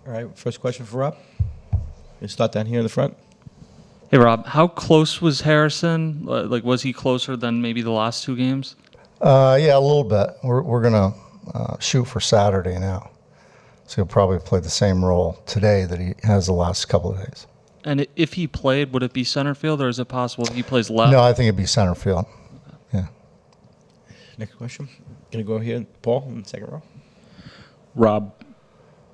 All right, first question for Rob. Let's start down here in the front. Hey, Rob, how close was Harrison? Like, was he closer than maybe the last two games? Yeah, a little bit. We're going to shoot for Saturday now. So he'll probably play the same role today that he has the last couple of days. And if he played, would it be center field, or is it possible he plays left? No, I think it'd be center field. Yeah. Next question. Going to go here, Paul, in the second row. Rob,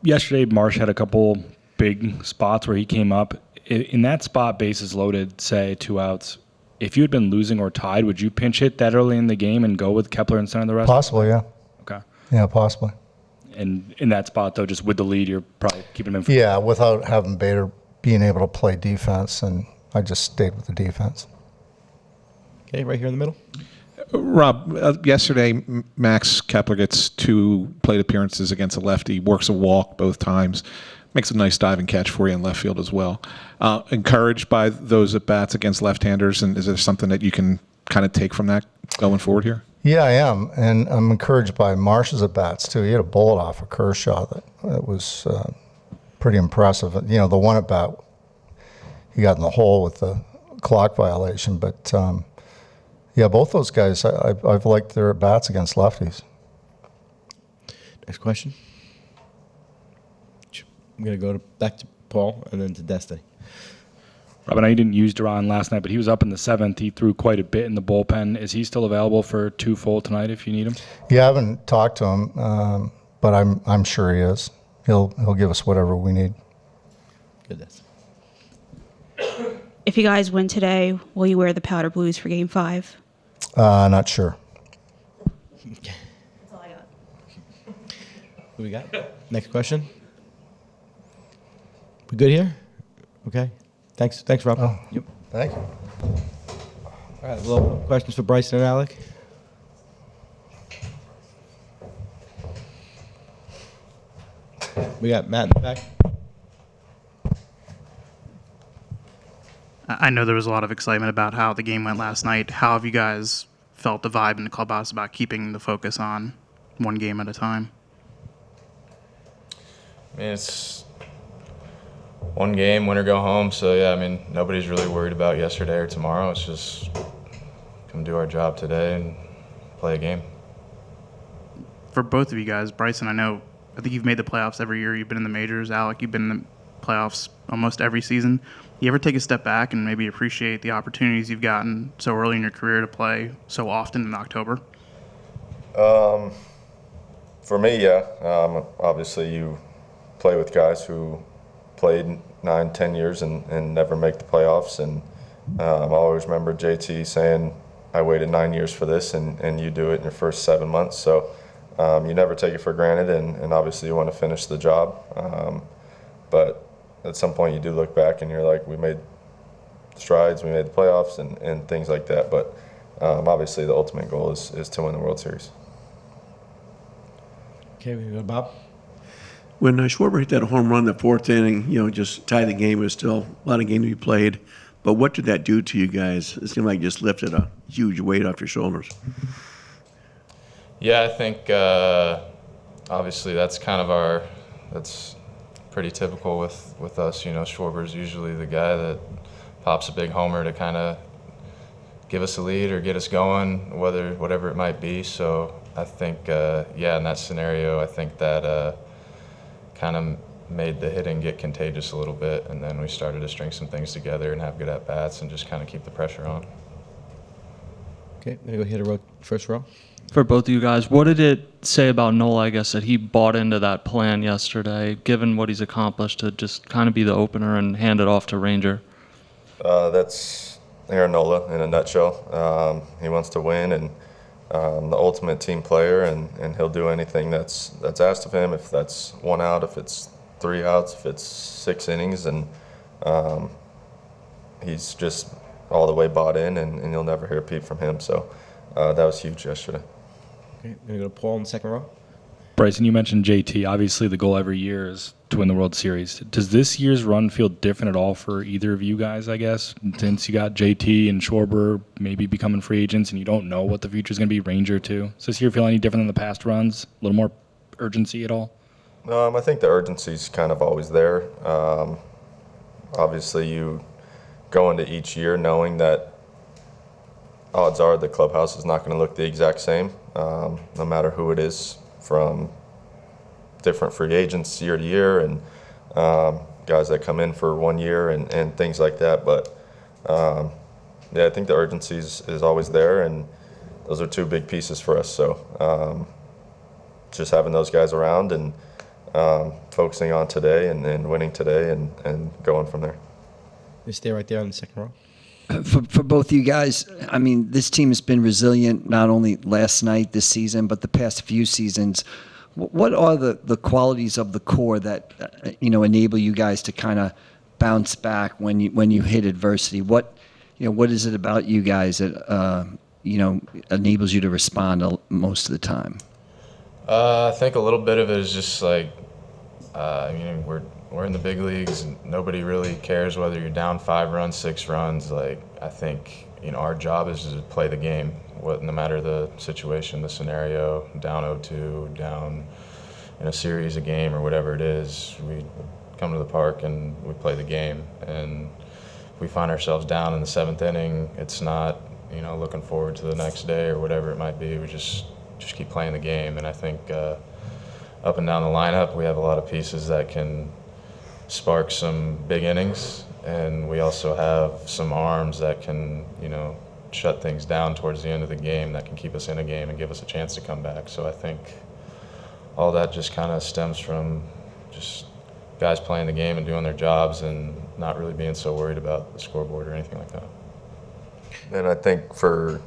yesterday Marsh had a couple big spots where he came up. In that spot, bases loaded, say 2 outs. If you had been losing or tied, would you pinch hit that early in the game and go with Kepler in center of the rest? Possibly, yeah. Okay. Yeah, possibly. And in that spot, though, just with the lead, you're probably keeping him in. Yeah, without having Bader being able to play defense, and I just stayed with the defense. Okay, right here in the middle. Rob, yesterday Max Kepler gets 2 plate appearances against a lefty, works a walk both times, makes a nice diving catch for you in left field as well. Encouraged by those at-bats against left-handers, and is there something that you can kind of take from that going forward here? Yeah, I am, and I'm encouraged by Marsh's at-bats, too. He had a bullet off of Kershaw that was pretty impressive. You know, the one at-bat, he got in the hole with the clock violation, but yeah, both those guys, I've liked their at-bats against lefties. Next question. I'm going to go back to Paul and then to Destiny. Rob, I know you didn't use Duran last night, but he was up in the 7th. He threw quite a bit in the bullpen. Is he still available for 2 full tonight if you need him? Yeah, I haven't talked to him, but I'm sure he is. He'll give us whatever we need. Good, Destiny. If you guys win today, will you wear the powder blues for Game 5? Not sure. That's all I got. Who we got? Next question. We good here? Okay. Thanks, Rob. Oh, Yep. Thank you. All right, well, questions for Bryson and Alec? We got Matt in the back. I know there was a lot of excitement about how the game went last night. How have you guys felt the vibe in the clubhouse about keeping the focus on one game at a time? I mean, it's one game, win or go home. So, yeah, I mean, nobody's really worried about yesterday or tomorrow. It's just come do our job today and play a game. For both of you guys, Bryson, I think you've made the playoffs every year. You've been in the majors. Alec, you've been in the playoffs almost every season. You ever take a step back and maybe appreciate the opportunities you've gotten so early in your career to play so often in October? For me, yeah. Obviously, you play with guys who played 9-10 years and never make the playoffs. And I always remember JT saying, I waited 9 years for this, and you do it in your first 7 months. So you never take it for granted, and obviously you want to finish the job. But at some point you do look back and you're like, we made strides, we made the playoffs and things like that. But obviously the ultimate goal is to win the World Series. Okay, we go to Bob. When Schwarber hit that home run in the 4th inning, just tie the game, was still a lot of game to be played. But what did that do to you guys? It seemed like it just lifted a huge weight off your shoulders. Yeah, I think obviously that's that's pretty typical with us. Schwarber's usually the guy that pops a big homer to kind of give us a lead or get us going, whatever it might be. So I think, in that scenario, I think that kind of made the hitting get contagious a little bit, and then we started to string some things together and have good at-bats and just kind of keep the pressure on. Okay, I'm going to go hit a first row. For both of you guys, what did it say about Nola, I guess, that he bought into that plan yesterday, given what he's accomplished, to just kind of be the opener and hand it off to Ranger? That's Aaron Nola in a nutshell. He wants to win and the ultimate team player, and he'll do anything that's asked of him, if that's 1 out, if it's 3 outs, if it's 6 innings, and he's just all the way bought in, and you'll never hear a peep from him. So that was huge yesterday. Okay, I'm going to go to Paul in the second row. Bryson, you mentioned JT. Obviously, the goal every year is to win the World Series. Does this year's run feel different at all for either of you guys, I guess? Since you got JT and Schwarber maybe becoming free agents and you don't know what the future is going to be, Ranger too. Does this year feel any different than the past runs? A little more urgency at all? I think the urgency's kind of always there. Obviously, you go into each year knowing that odds are the clubhouse is not going to look the exact same, no matter who it is, from different free agents year to year and guys that come in for 1 year and things like that. But yeah, I think the urgency is always there, and those are two big pieces for us. So just having those guys around and focusing on today and winning today and going from there. You stay right there on the second row. For both you guys, I mean, this team has been resilient not only last night, this season, but the past few seasons. What are the qualities of the core that enable you guys to kind of bounce back when you hit adversity? What is it about you guys that enables you to respond most of the time? I think a little bit of it is just like, we're in the big leagues, and nobody really cares whether you're down 5 runs, 6 runs. Like, I think, our job is to play the game, no matter the situation, the scenario, down 0-2, down in a series, a game, or whatever it is. We come to the park and we play the game. And if we find ourselves down in the 7th inning, it's not, looking forward to the next day or whatever it might be. We just keep playing the game. And I think up and down the lineup, we have a lot of pieces that can spark some big innings, and we also have some arms that can, shut things down towards the end of the game, that can keep us in a game and give us a chance to come back. So I think all that just kind of stems from just guys playing the game and doing their jobs and not really being so worried about the scoreboard or anything like that. And I think for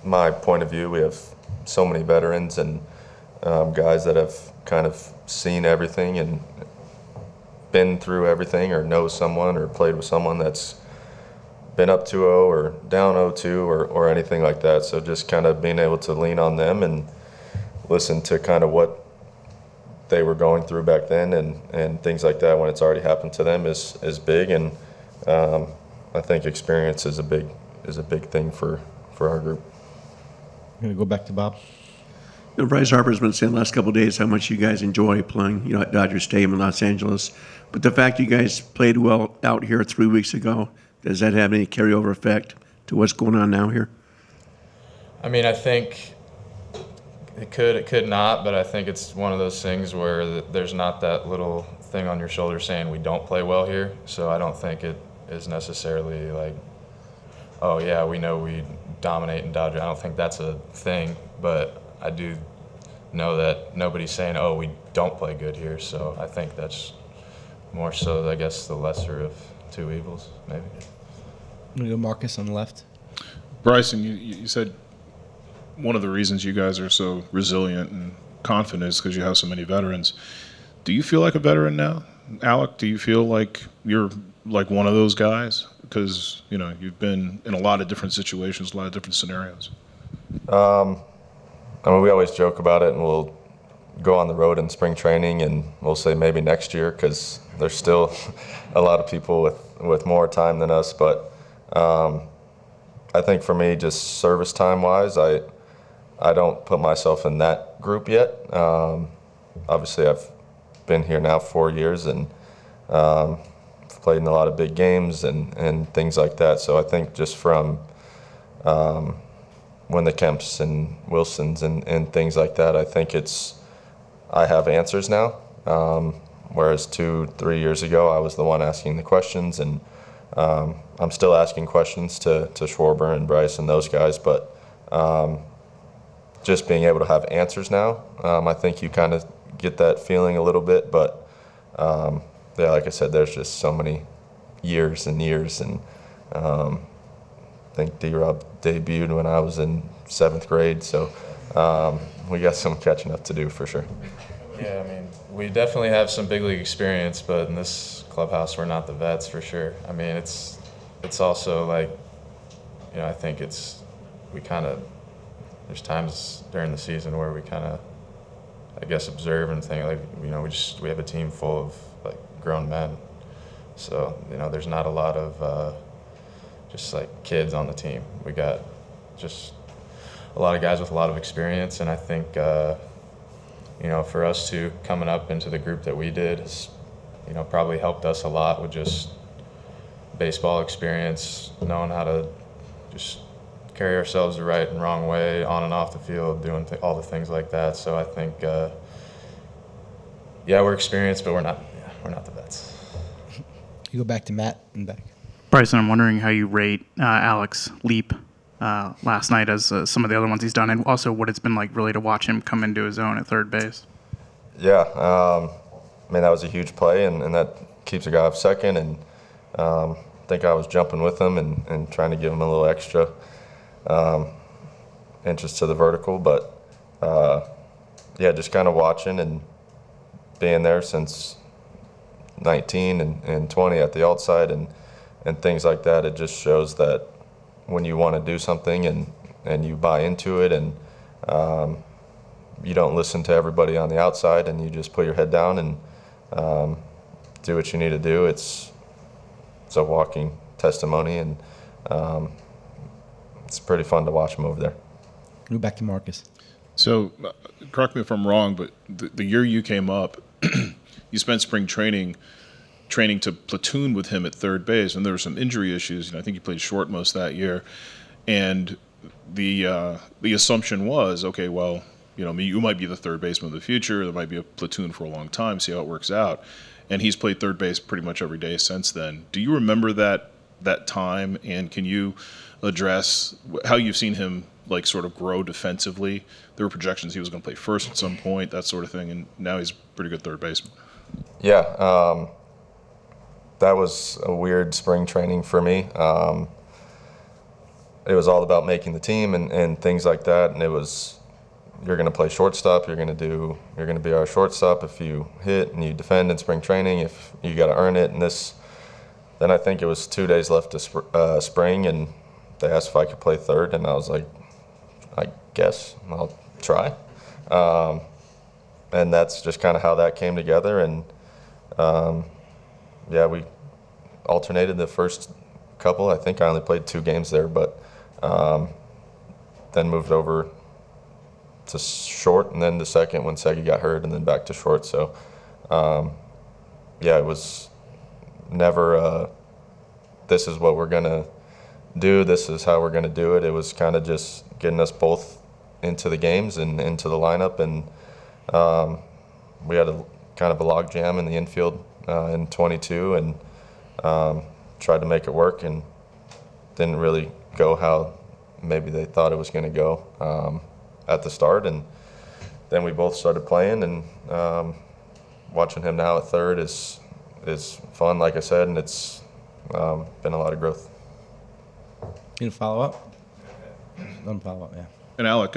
my point of view, we have so many veterans and guys that have kind of seen everything and been through everything, or know someone or played with someone that's been up 2-0 or down 0-2 or anything like that. So just kind of being able to lean on them and listen to kind of what they were going through back then and things like that when it's already happened to them is big. And I think experience is a big thing for our group. I'm going to go back to Bob. Bryce Harper's been saying the last couple of days how much you guys enjoy playing, at Dodger Stadium in Los Angeles. But the fact you guys played well out here 3 weeks ago, does that have any carryover effect to what's going on now here? I mean, I think it could not, but I think it's one of those things where there's not that little thing on your shoulder saying we don't play well here. So I don't think it is necessarily like, oh yeah, we know we dominate in Dodger. I don't think that's a thing, but I do know that nobody's saying, oh, we don't play good here. So I think that's more so, I guess, the lesser of two evils, maybe. I'm going to go Marcus on the left. Bryson, you said one of the reasons you guys are so resilient and confident is because you have so many veterans. Do you feel like a veteran now? Alec, do you feel like you're like one of those guys? Because, you've been in a lot of different situations, a lot of different scenarios. I mean, we always joke about it, and we'll go on the road in spring training, and we'll say maybe next year, because there's still a lot of people with more time than us. But I think for me, just service time-wise, I don't put myself in that group yet. Obviously, I've been here now 4 years, and played in a lot of big games and things like that. So I think just from when the Kemps and Wilsons and things like that, I think I have answers now. Whereas 2-3 years ago, I was the one asking the questions, and I'm still asking questions to Schwarber and Bryce and those guys, but just being able to have answers now, I think you kind of get that feeling a little bit, but yeah, like I said, there's just so many years and years, and I think D-Rob debuted when I was in 7th grade, so we got some catching up to do for sure. Yeah, I mean, we definitely have some big league experience, but in this clubhouse, we're not the vets for sure. I mean, it's also like, I think there's times during the season where we kind of, I guess, observe and think like, we have a team full of like grown men, so there's not a lot of just like kids on the team. We got just a lot of guys with a lot of experience, and I think for us to coming up into the group that we did has, probably helped us a lot with just baseball experience, knowing how to just carry ourselves the right and wrong way on and off the field, doing all the things like that. So I think, we're experienced, but we're not the vets. You go back to Matt and back. Bryson, I'm wondering how you rate Alec's leap last night as some of the other ones he's done, and also what it's been like really to watch him come into his own at third base. Yeah, that was a huge play, and that keeps a guy off second, and I think I was jumping with him and trying to give him a little extra inches to the vertical, but just kind of watching and being there since 19 and 20 at the outside and things like that. It just shows that when you want to do something and you buy into it and you don't listen to everybody on the outside and you just put your head down and do what you need to do, it's a walking testimony, and it's pretty fun to watch him over there. Go back to Marcus. So, correct me if I'm wrong, but the year you came up, you spent spring training to platoon with him at third base, and there were some injury issues. I think you played short most that year, and the assumption was, okay, well, you might be the third baseman of the future. There might be a platoon for a long time. See how it works out. And he's played third base pretty much every day since then. Do you remember that time, and can you address how you've seen him sort of grow defensively? There were projections he was going to play first at some point, that sort of thing, and now he's a pretty good third baseman. Yeah, that was a weird spring training for me. It was all about making the team and things like that, and it was, you're going to play shortstop, you're going to be our shortstop if you hit and you defend in spring training, if you got to earn it. And then I think it was 2 days left to spring, and they asked if I could play third, and I was like, I guess I'll try. And that's just kind of how that came together. And we alternated the first couple. I think I only played 2 games there, but then moved over to short, and then the second when Segi got hurt, and then back to short. So, it was never this is what we're going to do, this is how we're going to do it. It was kind of just getting us both into the games and into the lineup, and we had a kind of a log jam in the infield in 22 and tried to make it work, and didn't really go how maybe they thought it was going to go at the start. And then we both started playing, and watching him now at third is fun, like I said, and it's been a lot of growth. You gonna follow up? Let him follow up, yeah. And Alec,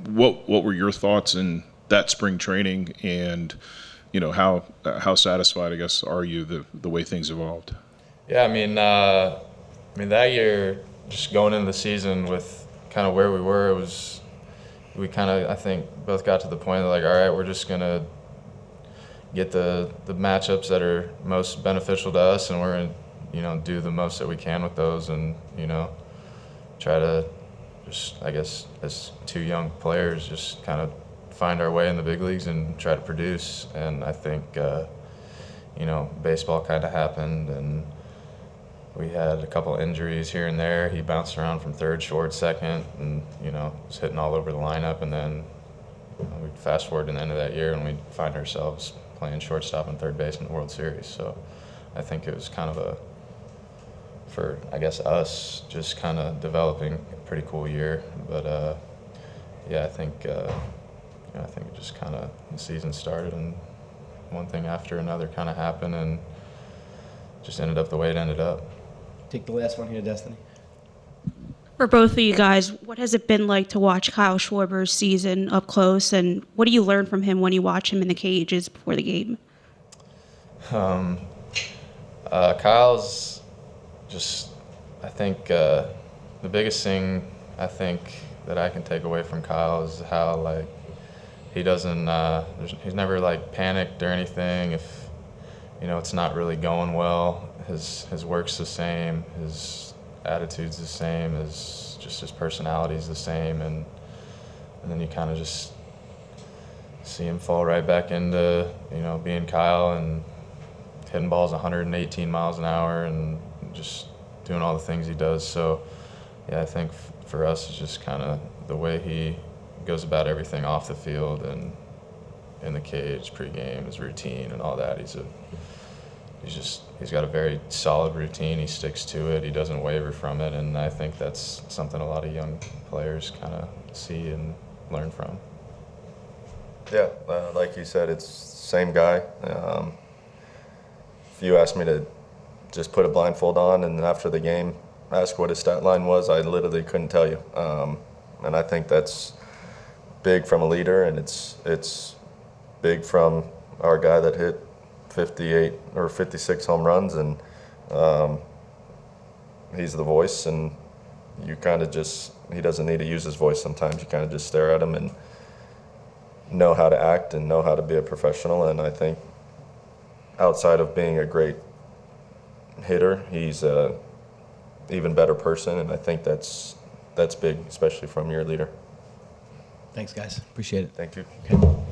what were your thoughts in that spring training, and how satisfied, I guess, are you the way things evolved? Yeah, that year, just going into the season with kind of where we were, we kind of, I think, both got to the point of all right, we're just gonna get the matchups that are most beneficial to us, and we're gonna do the most that we can with those, and try to just, I guess, as 2 young players, just kind of find our way in the big leagues and try to produce. And I think baseball kind of happened, and we had a couple injuries here and there. He bounced around from third, short, second, and was hitting all over the lineup. And then we fast forward to the end of that year, and we find ourselves playing shortstop and third base in the World Series. So I think it was kind of for, I guess, us, just kind of developing a pretty cool year. But I think it just kind of, the season started, and one thing after another kind of happened, and just ended up the way it ended up. Take the last one here, Destiny. For both of you guys, what has it been like to watch Kyle Schwarber's season up close, and what do you learn from him when you watch him in the cages before the game? Kyle's just, I think, the biggest thing I think that I can take away from Kyle is how he doesn't, he's never panicked or anything if it's not really going well. His work's the same, his attitude's the same, his personality's the same, and then you kind of just see him fall right back into, being Kyle and hitting balls 118 miles an hour and just doing all the things he does. So, yeah, I think for us, it's just kind of the way he goes about everything off the field and in the cage, pregame, his routine and all that. He's got a very solid routine. He sticks to it. He doesn't waver from it, and I think that's something a lot of young players kind of see and learn from. Yeah, like you said, it's same guy. If you asked me to just put a blindfold on and after the game ask what his stat line was, I literally couldn't tell you. And I think that's big from a leader, and it's big from our guy that hit 58 or 56 home runs, and he's the voice, and you kind of just, he doesn't need to use his voice sometimes. You kind of just stare at him and know how to act and know how to be a professional. And I think outside of being a great hitter, he's a even better person, and I think that's big, especially from your leader. Thanks, guys. Appreciate it. Thank you. Okay.